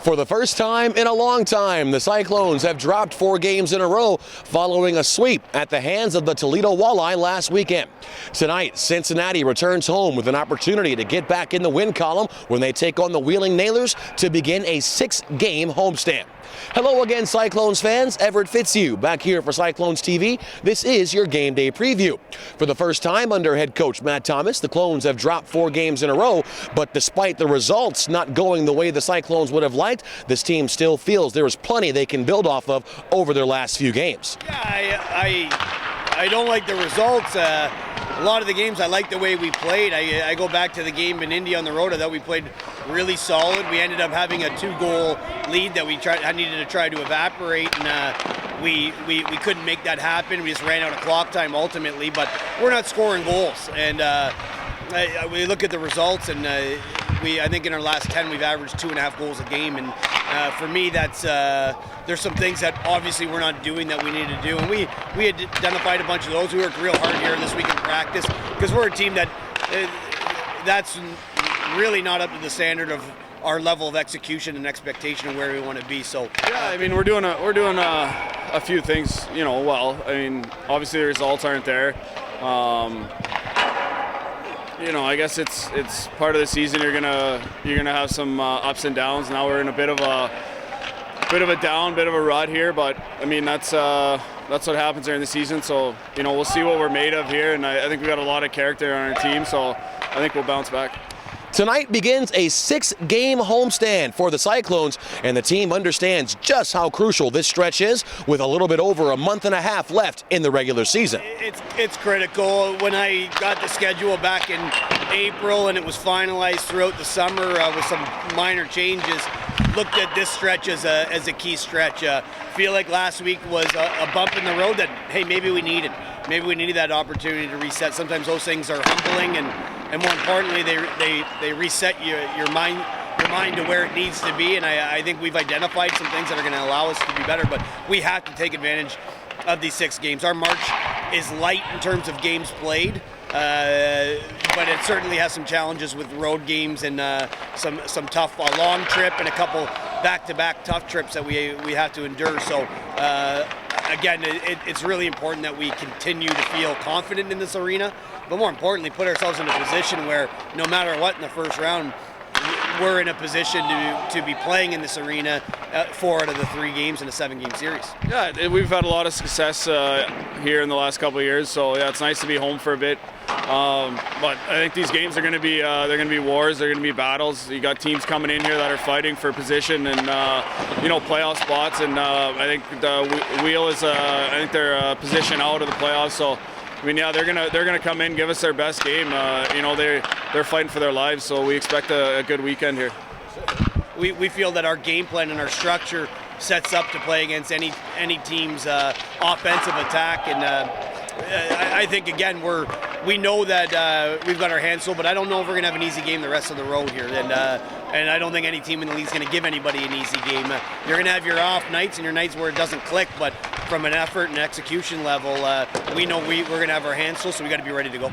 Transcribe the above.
For the first time in a long time, the Cyclones have dropped 4 games in a row following a sweep at the hands of the Toledo Walleye last weekend. Tonight, Cincinnati returns home with an opportunity to get back in the win column when they take on the Wheeling Nailers to begin a 6-game homestand. Hello again, Cyclones fans. Everett Fitzhugh back here for Cyclones TV. This is your game day preview. For the first time under head coach Matt Thomas, the Clones have dropped 4 games in a row, but despite the results not going the way the Cyclones would have liked, this team still feels there is plenty they can build off of over their last few games. Yeah, I don't like the results. A lot of the games, I like the way we played. I go back to the game in Indy on the road. I thought we played really solid. We ended up having a 2-goal lead that I needed to try to evaporate, and we couldn't make that happen. We just ran out of clock time ultimately, but we're not scoring goals. And we look at the results, and I think in our last 10 we've averaged 2.5 goals a game, and for me that's there's some things that obviously we're not doing that we need to do, and we had identified a bunch of those. We worked real hard here this week in practice because we're a team that's really not up to the standard of our level of execution and expectation of where we want to be. So yeah, I mean we're doing a few things, well. I mean, obviously the results aren't there. I guess it's part of the season. You're gonna have some ups and downs. Now we're in a bit of a down, bit of a rut here, but I mean that's what happens during the season. So we'll see what we're made of here, and I think we got a lot of character on our team. So I think we'll bounce back. Tonight begins a 6-game homestand for the Cyclones, and the team understands just how crucial this stretch is with a little bit over a month and a half left in the regular season. It's critical. When I got the schedule back in April and it was finalized throughout the summer with some minor changes, looked at this stretch as a key stretch. Feel like last week was a bump in the road that, hey, maybe we needed. Maybe we needed that opportunity to reset. Sometimes those things are humbling, and more importantly, they reset your mind to where it needs to be. And I think we've identified some things that are going to allow us to be better, but we have to take advantage of these 6 games. Our March is light in terms of games played, but it certainly has some challenges with road games and some tough long trip and a couple back-to-back tough trips that we have to endure. So again, it's really important that we continue to feel confident in this arena, but more importantly, put ourselves in a position where no matter what in the first round, we're in a position to be playing in this arena 4 out of the 3 games in a 7-game series. Yeah, we've had a lot of success here in the last couple of years, so yeah, it's nice to be home for a bit. But I think these games are going to be wars. They're going to be battles. You got teams coming in here that are fighting for position and playoff spots. And I think the Wheel is they're position out of the playoffs. So I mean, yeah, they're gonna come in, give us their best game. They're fighting for their lives. So we expect a good weekend here. We feel that our game plan and our structure sets up to play against any team's offensive attack, and I think again we know that we've got our hands full, but I don't know if we're gonna have an easy game the rest of the road here, and I don't think any team in the league is gonna give anybody an easy game. You're gonna have your off nights and your nights where it doesn't click, but from an effort and execution level, we know we're gonna have our hands full, so we got to be ready to go.